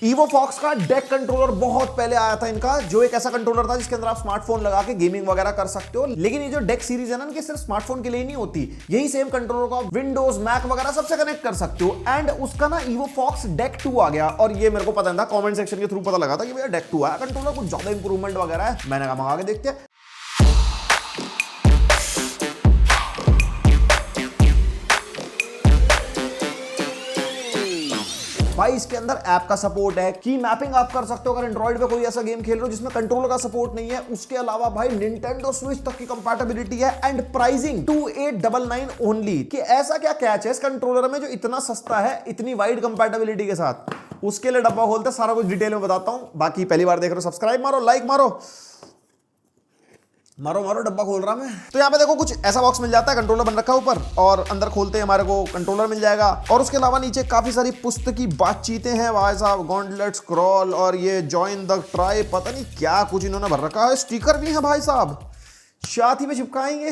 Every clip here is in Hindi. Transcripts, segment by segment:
Evo Fox का डेक कंट्रोलर बहुत पहले आया था इनका, जो एक ऐसा कंट्रोलर था जिसके अंदर आप स्मार्टफोन लगा के गेमिंग वगैरह कर सकते हो। लेकिन ये जो डेक सीरीज है ना, इनके सिर्फ स्मार्टफोन के लिए नहीं होती, यही सेम कंट्रोलर को आप विंडोज मैक वगैरह सबसे कनेक्ट कर सकते हो। एंड उसका ना Evo Fox डेक 2 आ गया, और ये मेरे को पता नहीं था, कमेंट सेक्शन के थ्रू पता लगा था कि भैया डेक 2 आया कंट्रोलर, कुछ ज्यादा इंप्रूवमेंट वगैरह है। मैंने कहा मंगा के देखते हैं। भाई इसके अंदर ऐप का सपोर्ट है, की मैपिंग आप कर सकते हो अगर एंड्रॉइड पे कोई ऐसा गेम खेल रहे हो जिसमें कंट्रोलर का सपोर्ट नहीं है। उसके अलावा भाई निंटेंडो स्विच तक की कंपैटिबिलिटी है। And pricing 2899 only. कि ऐसा क्या कैच है इस कंट्रोलर में जो इतना सस्ता है इतनी वाइड कंपैटिबिलिटी के साथ? उसके लिए डब्बा खोलते सारा कुछ डिटेल में बताता हूं। बाकी पहली बार देख रहे हो सब्सक्राइब मारो, लाइक मारो, मारो मारो, डब्बा खोल रहा मैं। तो यहाँ पे देखो कुछ ऐसा बॉक्स मिल जाता है, कंट्रोलर बन रखा है ऊपर, और अंदर खोलते हैं हमारे को कंट्रोलर मिल जाएगा। और उसके अलावा नीचे काफी सारी पुस्तकी बातचीतें हैं भाई साहब, गॉन्टलेट स्क्रॉल और ये जॉइन द ट्राइब, पता नहीं क्या कुछ इन्होंने भर रखा है। स्टिकर भी है भाई साहब, साथ ही में चिपकाएंगे।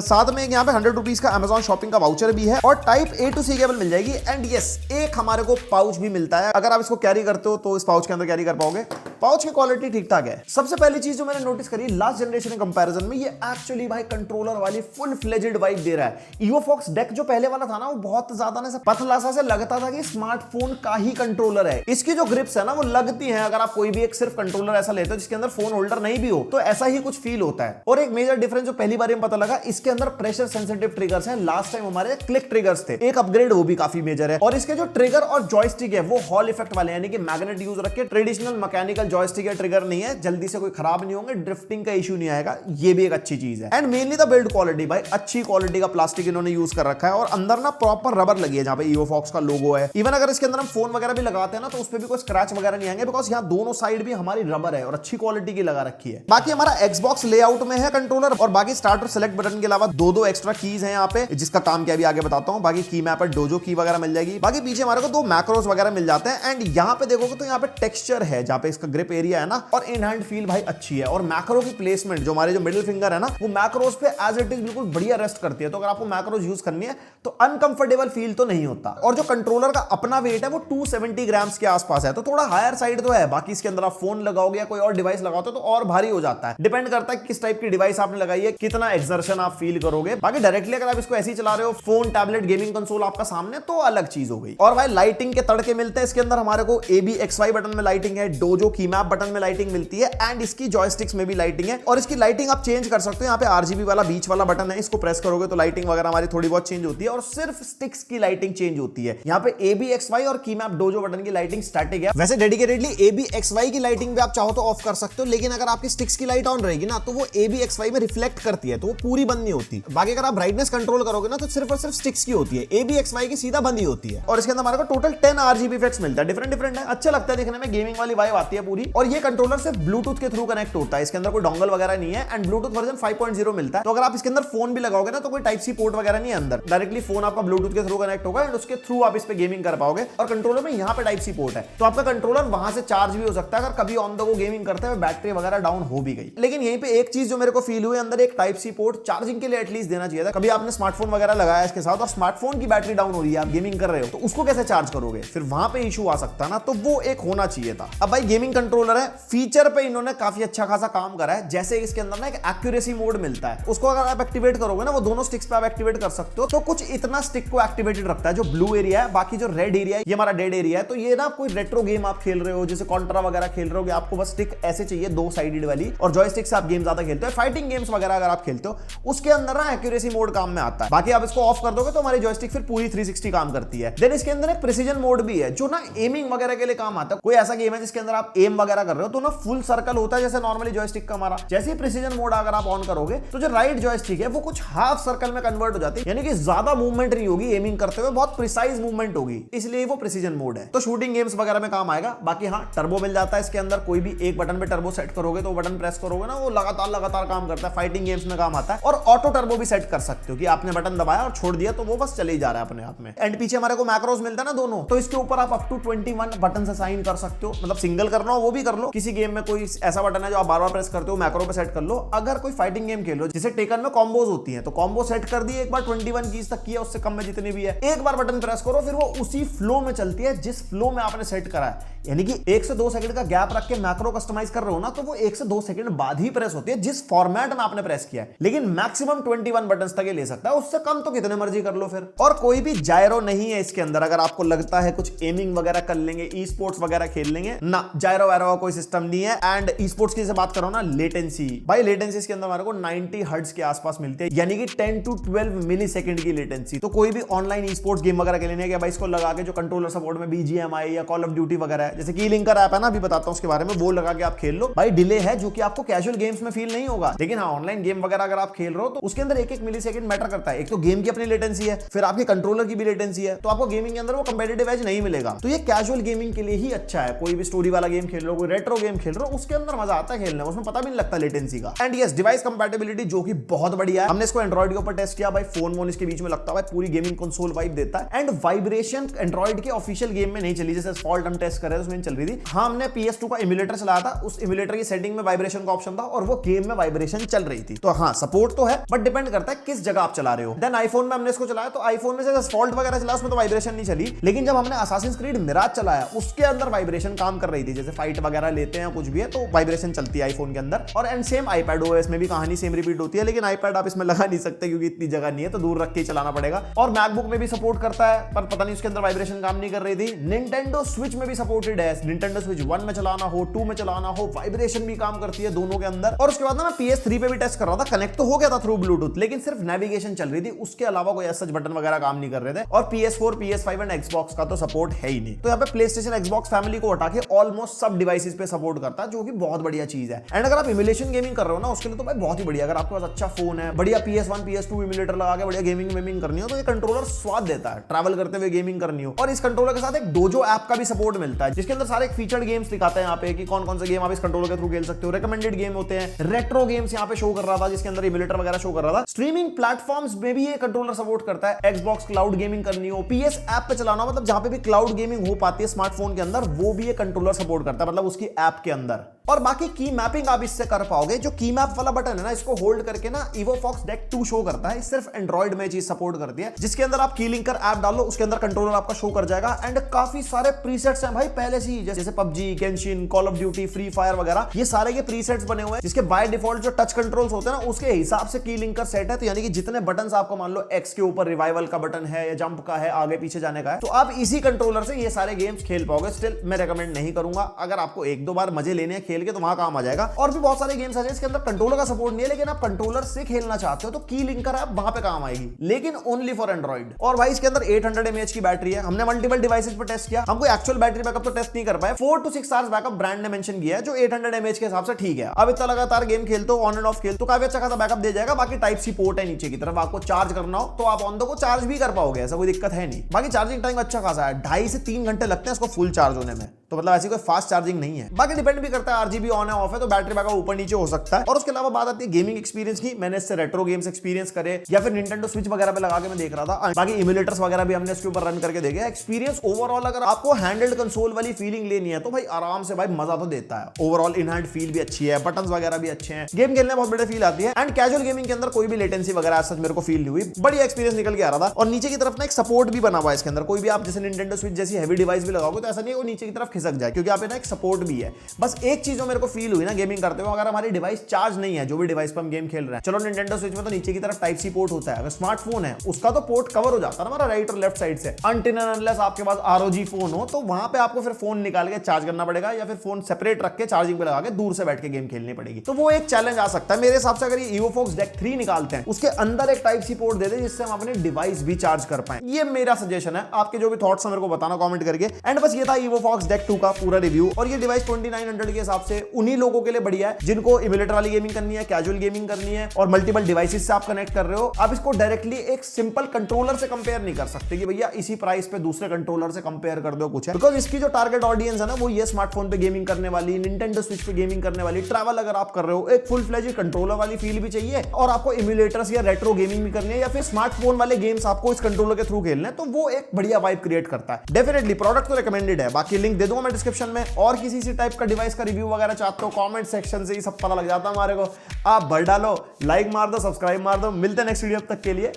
साथ में यहाँ पे 100 रुपीज का Amazon शॉपिंग का वाउचर भी है, और type A to C cable मिल जाएगी। एंड यस, एक हमारे को पाउच भी मिलता है। अगर आप इसको कैरी करते हो तो इस पाउच के अंदर कैरी कर पाओगे। पाउच की क्वालिटी ठीक ठाक है। सबसे पहली चीज जो मैंने नोटिस करी लास्ट जनरेशन के कंपैरिजन में, ये एक्चुअली भाई कंट्रोलर वाली फुल फ्लेजेड वाइब दे रहा है। Evo Fox डेक जो पहले वाला था ना, वो बहुत ज्यादा ना पतला सा से लगता था कि स्मार्टफोन का ही कंट्रोलर है। इसकी जो ग्रिप्स है ना वो लगती है, अगर आप कोई भी एक सिर्फ कंट्रोलर ऐसा लेते हो जिसके अंदर फोन होल्डर नहीं भी हो, तो ऐसा ही कुछ फील होता है। और एक मेजर डिफरेंस जो पहली बार में पता लगा, इसके अंदर प्रेशर सेंसिटिव ट्रिगर्स हैं। लास्ट टाइम हमारे क्लिक ट्रिगर्स थे, एक अपग्रेड वो भी काफी मेजर है। और इसके जो ट्रिगर और जॉयस्टिक है वो हॉल इफेक्ट वाले, यानी कि मैग्नेट यूज रख के, ट्रेडिशनल मैकेनिकल जॉयस्टिक या ट्रिगर नहीं है। जल्दी से कोई खराब नहीं होंगे, ड्रिफ्टिंग का इशू नहीं आएगा, ये भी एक अच्छी चीज है। And mainly the build quality, भाई अच्छी क्वालिटी का प्लास्टिक इन्होंने यूज कर रखा है, और अंदर ना प्रॉपर रबर लगी है जहां पे Evo Fox का लोगो है। इवन अगर इसके अंदर हम फोन वगैरह भी लगाते हैं ना, तो उस पर भी कोई स्क्रैच वगैरह नहीं आएंगे, बिकॉज यहाँ दोनों साइड भी हमारी रबर है और अच्छी क्वालिटी की लगा रखी है। बाकी हमारा Xbox लेआउट में है कंट्रोलर, और बाकी स्टार्ट और सेलेक्ट बटन के अलावा दो एक्स्ट्रा कीज हैं यहाँ पे, जिसका काम क्या भी आगे बताता हूँ। बाकी की मैप डोजो की वगैरह मिल जाएगी। बाकी पीछे हमारे को 2 मैक्रोस वगैरह मिल जाते हैं। एंड यहाँ पे देखोगे तो यहाँ पे टेक्सचर है जहाँ पे इसका ग्रिप एरिया है ना, और इन हैंड फील भाई अच्छी है। और मैक्रो की प्लेसमेंट, जो हमारे जो मिडिल फिंगर है ना, वो मैक्रोस पे एज इट इज बिल्कुल बढ़िया रेस्ट करती है। तो अगर आपको मैक्रोस यूज करनी है तो अनकंफर्टेबल फील तो नहीं होता। और जो कंट्रोलर का अपना वेट है वो 270 ग्राम्स के आसपास है, तो थोड़ा हायर साइड तो है। बाकी इसके अंदर आप फोन लगाओगे या कोई और डिवाइस लगाते हो तो और भारी हो जाता है। डिपेंड करता है किस टाइप की डिवाइस आपने लगाई है, कितना एक्सर्शन आप फील करोगे। बाकी डायरेक्टली अगर आप इसको ऐसे ही चला रहे हो, फोन टैबलेट गेमिंग कंसोल आपका सामने, तो अलग चीज हो गई। और भाई लाइटिंग के तड़के मिलते हैं इसके अंदर। हमारे को ABXY बटन में लाइटिंग है, डोजो की मैप बटन में लाइटिंग मिलती है, एंड इसकी जॉयस्टिक्स में भी लाइटिंग है। और इसकी लाइटिंग आप चेंज कर सकते हो। यहाँ पे RGB वाला बीच वाला बटन है, इसको प्रेस करोगे तो लाइटिंग वगैरह हमारी थोड़ी बहुत चेंज होती है, और सिर्फ स्टिक्स की लाइटिंग चेंज होती है। यहाँ पे ABXY और की मैप डोजो बटन की लाइटिंग स्टैटिक है। वैसे डेडिकेटेडली ABXY की लाइटिंग भी आप चाहो तो ऑफ कर सकते हो, लेकिन अगर आपकी स्टिक्स की लाइट ऑन रहेगी ना, तो वो ABXY में रिफ्लेक्ट करती है, तो वो पूरी बंद नहीं होती। बाकी अगर आप ब्राइटनेस कंट्रोल करोगे ना, तो सिर्फ और सिर्फ स्टिक्स की होती है, ABXY की सीधा बंद ही होती है। और इसके अंदर हमारे को टोटल 10 RGB इफेक्ट्स मिलता है, डिफरेंट है। अच्छा लगता है देखने में, गेमिंग वाली वाइब आती है पूरी। और ये कंट्रोलर सिर्फ ब्लूटूथ के थ्रू कनेक्ट होता है, इसके अंदर कोई डोंगल वगैरह नहीं है। एंड ब्लूटूथ वर्जन 5.0 मिलता है। तो अगर आप इसके अंदर फोन भी लगाओगे ना, तो कोई टाइप सी पोर्ट वगैरह नहीं है अंदर, डायरेक्टली फोन आपका ब्लूटूथ के थ्रू कनेक्ट होगा, एंड उसके थ्रू आप इस पे गेमिंग कर पाओगे। और कंट्रोलर में यहाँ पे टाइप सी पोर्ट है, तो आपका कंट्रोलर वहां से चार्ज भी हो सकता है अगर कभी ऑन द गो गेमिंग करते हुए बैटरी वगैरह डाउन हो भी गई। लेकिन यहीं पे एक चीज जो मेरे को फील हुई, अंदर एक टाइप सी पोर्ट चार्जिंग के लिए एटलीस्ट देना चाहिए था। कभी आपने स्मार्टफोन वगैरह लगाया इसके साथ और स्मार्टफोन की बैटरी डाउन हो रही है, आप गेमिंग कर रहे हो, तो उसको कैसे चार्ज करोगे? फिर वहां पे इशू आ सकता ना, तो वो एक होना चाहिए था। अब भाई गेमिंग कंट्रोलर है, फीचर पे इन्होंने काफी अच्छा खासा काम करा है। जैसे इसके अंदर ना एक एक्यूरेसी मोड मिलता है, उसको अगर आप एक्टिवेट करोगे ना, वो दोनों स्टिक्स पे आप एक्टिवेट कर सकते हो। तो कुछ इतना स्टिक को एक्टिवेटेड रखता है, जो ब्लू एरिया है, बाकी जो रेड एरिया है ये हमारा डेड एरिया है। तो ये ना कोई रेट्रो गेम आप खेल रहे हो, जैसे कॉन्ट्रा वगैरह खेल रहे हो, आपको बस स्टिक ऐसे चाहिए 2 साइडेड वाली, और जॉयस्टिक से आप गेम ज्यादा खेलते हो, फाइटिंग गेम्स वगैरह अगर आप खेलते हो, उसके अंदर ना एक्यूरेसी मोड काम में आता है। बाकी आप इसको ऑफ कर दोगे तो हमारी जॉयस्टिक फिर पूरी 360 काम करती है। देन इसके अंदर एक प्रिसीजन मोड भी है, जो ना एमिंग वगैरह के लिए काम आता है। कोई ऐसा गेम है जिसके अंदर आप एम वगैरह कर रहे हो, तो ना फुल सर्कल होता है जैसे नॉर्मली जॉयस्टिक का हमारा। जैसे ही प्रिसीजन मोड अगर आप ऑन करोगे, तो जो राइट जॉयस्टिक है वो कुछ हाफ सर्कल में कन्वर्ट हो जाती है, यानी कि ज्यादा मूवमेंट नहीं होगी एमिंग करते हुए, बहुत प्रिसाइज मूवमेंट होगी, इसलिए वो प्रिसीजन मोड है। तो शूटिंग गेम्स वगैरह में काम आएगा। बाकी हाँ, टर्बो मिल जाता है इसके अंदर। कोई भी एक बटन पे टर्बो सेट करोगे, तो बटन प्रेस करोगे ना, वो लगातार काम करता है, फाइटिंग गेम्स में काम आता है। और ऑटो टर्बो भी सेट कर सकते हो कि आपने बटन दबाया और छोड़ दिया तो वो बस चले ही जा रहा है अपने आप में। एंड पीछे हमारे को मैक्रोस मिलता है ना दोनों, तो इसके ऊपर आप अप टू 21 बटन असाइन कर सकते हो। मतलब सिंगल करना हो वो भी कर लो। किसी गेम में कोई ऐसा बटन है जो आप बार बार प्रेस करते हो, मैक्रो पे सेट कर लो। अगर कोई फाइटिंग गेम खेल लो जिसे टेकन में कॉम्बोज होती है, तो कॉम्बो सेट कर दिए एक बार 21 कीज तक किया, उससे कम में जितनी भी है, एक बार बटन प्रेस करो, फिर वो उसी फ्लो में चलती है जिस फ्लो में आपने सेट करा है। यानी कि 1 से 2 सेकंड का गैप रख के मैक्रो कस्टमाइज कर रहे हो ना, तो वो 1 से 2 सेकंड बाद ही प्रेस होती है जिस फॉर्मेट में आपने प्रेस किया है। लेकिन मैक्सिमम 21 बटन्स तक ये ले सकता है, उससे कम तो कितने मर्जी कर लो फिर। और कोई भी जायरो नहीं है इसके अंदर। अगर आपको लगता है कुछ एमिंग वगैरह कर लेंगे, ई स्पोर्ट्स वगैरह खेल लेंगे, ना, जायरो वायरो का कोई सिस्टम नहीं है। एंड ई स्पोर्ट्स की बात करो ना, लेटेंसी, भाई लेटेंसी इसके अंदर हमारे को 90 हर्ट्ज के आसपास मिलती है, यानी कि 10 to 12 मिली सेकंड की लेटेंसी। तो कोई भी ऑनलाइन ई स्पोर्ट्स गेम वगैरह खेलने के भाई इसको लगा के, जो कंट्रोलर सपोर्ट में BGMI या कॉल ऑफ ड्यूटी वगैरह है, जैसे की लिंकर ऐप है ना, अभी बताता हूं उसके बारे में, वो लगा के आप खेल लो। भाई डिले है जो कि आपको कैजुअल गेम्स में फील नहीं होगा, लेकिन हाँ ऑनलाइन गेम वगैरह अगर आप खेल रहे हो तो उसके अंदर 1-1 मिली सेकंड मैटर करता है। एक तो गेम की अपनी लेटेंसी है, फिर आपके कंट्रोलर की भी लेटेंसी है, तो आपको गेमिंग के अंदर वो कंपेटिटिव एज नहीं मिलेगा। तो ये कैजुअल गेमिंग के लिए ही अच्छा है। कोई भी स्टोरी वाला गेम खेल रहे हो, कोई रेट्रो गेम खेल रहे हो, उसके अंदर मजा आता है खेलने में, उसमें पता भी नहीं लगता लेटेंसी का। एंड यस, डिवाइस कंपैटिबिलिटी जो कि बहुत बढ़िया है। हमने इसको एंड्रॉइड के ऊपर टेस्ट किया भाई, फोन इसके बीच में लगता है पूरी गेमिंग कंसोल वाइब देता है। एंड वाइब्रेशन एंड्रॉइड के ऑफिशियल गेम में नहीं चली, जैसे फॉल्ट हम टेस्ट कर रहे थे उसमें चल रही थी। हाँ, हमने PS2 का इम्यूलेटर चलाया था, उस इम्यूलेटर की सेटिंग में वाइब्रेशन का ऑप्शन था और वो गेम में वाइब्रेशन चल रही थी। तो हाँ, सपोर्ट तो है, बट डिपेंड करता है किस जगह आप चला रहे हो। देन आईफोन में हमने इसको चलाया, तो आईफोन में से फॉल्ट वगैरह चला, उसमें तो वाइब्रेशन नहीं चली। लेकिन जब हमने असासिन्स क्रीड मिराज चलाया, उसके अंदर वाइब्रेशन काम कर रही थी। जैसे फाइट वगैरह लेते हैं कुछ भी है तो वाइब्रेशन चलती है आईफोन के अंदर। और एंड सेम आईपैड OS में भी कहानी सेम रिपीट होती है, लेकिन आईपैड आप इसमें लगा नहीं सकते क्योंकि इतनी जगह नहीं है, तो दूर रख के चलाना पड़ेगा। और मैकबुक में भी सपोर्ट करता है, पर पता नहीं उसके अंदर वाइब्रेशन काम नहीं कर रही थी। निंटेंडो स्विच में भी सपोर्टेड है, निंटेंडो स्विच 1 में चलाना हो, 2 में चलाना हो, वाइब्रेशन भी काम करती है दोनों के अंदर। और उसके बाद ना मैं PS3 पे भी टेस्ट कर रहा था, कनेक्ट तो हो गया था थ्रू ब्लूटूथ, लेकिन सिर्फ नेविगेशन चल रही थी, उसके अलावा कोई ऐसा बटन वगैरह काम नहीं कर रहे थे। और PS4, PS5 एंड Xbox का तो सपोर्ट है ही नहीं। तो यहाँ पे PlayStation Xbox फैमिली को हटा के ऑलमोस्ट सब डिवाइसेस पे सपोर्ट करता है, जो कि बहुत बढ़िया चीज है। एंड अगर आप इम्यूलेशन गेमिंग कर रहे हो ना, उसके लिए तो भाई बहुत ही बढ़िया। अगर आपके पास अच्छा फोन है, बढ़िया PS1 PS2 इम्यूलेटर लगा के बढ़िया गेमिंग करनी हो, तो ये कंट्रोलर स्वाद देता है ट्रैवल करते हुए गेमिंग करनी हो। और इस कंट्रोलर के साथ एक डोजो ऐप का भी सपोर्ट मिलता है, जिसके अंदर सारे फीचर्ड गेम्स दिखाते हैं यहाँ पे कि कौन कौन से गेम आप इस कंट्रोलर के थ्रू खेल सकते हो। रिकमेंडेड गेम होते हैं, रेट्रो गेम्स यहाँ पे शो कर रहा था, जिसके अंदर इम्यूलेटर वगैरह शो कर रहा था। स्ट्रीमिंग प्लेटफॉर्म्स में भी ये कंट्रोलर सपोर्ट करता है। Xbox क्लाउड गेमिंग करनी हो, PS ऐप पे चलाना हो, मतलब जहां पे भी क्लाउड गेमिंग हो पाती है स्मार्टफोन के अंदर, वो भी ये कंट्रोलर सपोर्ट करता है, मतलब उसकी ऐप के अंदर। और बाकी की मैपिंग आप इससे कर पाओगे। जो की मैप वाला बटन है ना, इसको होल्ड करके ना EvoFox Deck 2 शो करता है, सिर्फ एंड्रॉइड में चीज सपोर्ट करती है, जिसके अंदर आप की लिंकर ऐप डालो, उसके अंदर कंट्रोलर आपका शो कर जाएगा। एंड काफी सारे प्रीसेट्स हैं भाई पहले से ही, जैसे PUBG, Genshin, call of duty, free fire वगैरह, ये सारे के प्रीसेट्स बने हुए हैं, जिसके बाय डिफॉल्ट जो टच कंट्रोल्स होते हैं ना, उसके हिसाब से की लिंकर सेट है। तो यानी कि जितने बटन आपको, मान लो X के ऊपर रिवाइवल का बटन है या जंप का है, आगे पीछे जाने का है, तो आप इसी कंट्रोलर से ये सारे गेम्स खेल पाओगे। स्टिल मैं रेकमेंड नहीं करूंगा, अगर आपको 1-2 बार मजे लेने हैं खेल के तो वहां काम आ जाएगा। और भी बहुत सारे गेम्स हैं जिसके अंदर कंट्रोलर का सपोर्ट नहीं है, लेकिन आप कंट्रोलर से खेलना चाहते हो तो की लिंकर ऐप वहां पे काम आएगी, लेकिन ओनली फॉर एंड्रॉइड। और भाई इसके अंदर 800 mAh की बैटरी है। हमने मल्टीपल डिवाइसेस पे टेस्ट किया, हमको एक्चुअल बैटरी बैकअप तो टेस्ट नहीं कर पाए। 4 to 6 आवर्स बैकअप ब्रांड ने मेंशन किया है, जो 800 mAh के हिसाब से ठीक है। अब इतना लगातार गेम खेलते हो, ऑन एंड ऑफ खेलते हो, काफी अच्छा खासा बैकअप दे जाएगा। बाकी टाइप सी पोर्ट है नीचे की तरफ, आपको चार्ज करना हो तो आप ऑन द गो चार्ज भी कर पाओगे, ऐसा कोई दिक्कत है नहीं। बाकी चार्जिंग टाइम अच्छा खासा है, 2.5 से 3 घंटे लगते हैं इसको फुल चार्ज होने में, तो मतलब ऐसी कोई फास्ट चार्जिंग नहीं है। बाकी डिपेंड भी करता है RGB ऑन है ऑफ है, तो बैटरी बैकअप ऊपर नीचे हो सकता है। और उसके अलावा बात आती है गेमिंग एक्सपीरियंस की, मैंने इससे रेट्रो गेम्स एक्सपीरियंस करे या फिर निंटेंडो स्विच वगैरह पे लगा के मैं देख रहा था। बाकी इम्यूलेटर्स वगैरह भी हमने इसके ऊपर रन करके देखे। एक्सपीरियंस ओवरऑल अगर आपको हैंडल्ड कंसोल वाली फीलिंग लेनी है तो भाई आराम से भाई मजा तो देता है। ओवरऑल इन हैंड फील भी अच्छी है, बटन्स वगैरह भी अच्छे हैं, गेम खेलने में बहुत बढ़िया फील आती है। एंड कैजुअल गेमिंग के अंदर कोई भी लेटेंसी वगैरह सच मेरे को फील नहीं हुई, बढ़िया एक्सपीरियंस निकल के आ रहा था। और नीचे की तरफ ना एक सपोर्ट भी बना हुआ है इसके अंदर, कोई भी आप जैसे निंटेंडो स्विच जैसी हैवी डिवाइस भी लगाओगे तो ऐसा नहीं है वो नीचे की तरफ खिसक जाए, क्योंकि आप एक सपोर्ट भी है। बस एक चीज जो मेरे को फील हुई ना गेमिंग करते हुए, अगर हमारी डिवाइस चार्ज नहीं है, जो भी डिवाइस पर हम गेम खेल रहे हैं, चलो निंटेंडो स्विच में तो नीचे की तरफ टाइप सी पोर्ट होता है, अगर स्मार्टफोन है उसका तो पोर्ट कवर हो जाता है ना हमारा राइट और लेफ्ट साइड से, अनटिल एंड अनलेस आपके पास ROG फोन हो, तो वहां पे आपको फिर फोन निकाल के चार्ज करना पड़ेगा, या फिर फोन सेपरेट रख के चार्जिंग पे लगा के दूर से बैठ के गेम खेलनी पड़ेगी। तो वो एक चैलेंज आ सकता है मेरे हिसाब से। अगर ये EvoFox Deck 3 निकालते हैं, उसके अंदर एक टाइप सी पोर्ट दे दे जिससे हम अपने डिवाइस भी चार्ज कर पाए। ये मेरा सजेशन है, आपके जो भी थॉट्स हैं मेरे को बताना कमेंट करके। एंड बस ये था EvoFox Deck 2 का पूरा रिव्यू। और ये डिवाइस 2900 के हिसाब से उन्हीं लोगों के लिए बढ़िया है जिनको इम्यूलेटर वाली गेमिंग करनी है, कैजुअल गेमिंग करनी है और मल्टीपल डिवाइसेस से आप कनेक्ट कर रहे हो। आप इसको डायरेक्टली एक सिंपल कंट्रोलर से कंपेयर नहीं कर सकते कि भैया इसी प्राइस पे दूसरे कंट्रोलर से कंपेयर कर दो कुछ है, बिकॉज इसकी जो टारगेट ऑडियंस है ना वो ये स्मार्टफोन पे गेमिंग करने वाली, निंटेंडो स्विच पे गेमिंग करने वाली, ट्रैवल अगर आप कर रहे हो, एक फुल फ्लेज कंट्रोलर वाली फील भी चाहिए और आपको इम्यूलेटर्स या रेट्रो गेमिंग भी करनी है, या फिर स्मार्टफोन वाले गेम्स आपको इस कंट्रोलर के थ्रू खेलने हैं, तो वो एक बढ़िया वाइब क्रिएट करता है। डेफिनेटली प्रोडक्ट तो रिकमेंडेड है, बाकी लिंक दे दूंगा देखो मैं डिस्क्रिप्शन में, और किसी सी टाइप का डिवाइस का रिव्यू वगैरह चाहते हो कमेंट सेक्शन से ही सब पता लग जाता है हमारे को। आप भर डालो, लाइक मार दो, सब्सक्राइब मार दो। मिलते हैं नेक्स्ट वीडियो, तक के लिए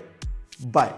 बाय।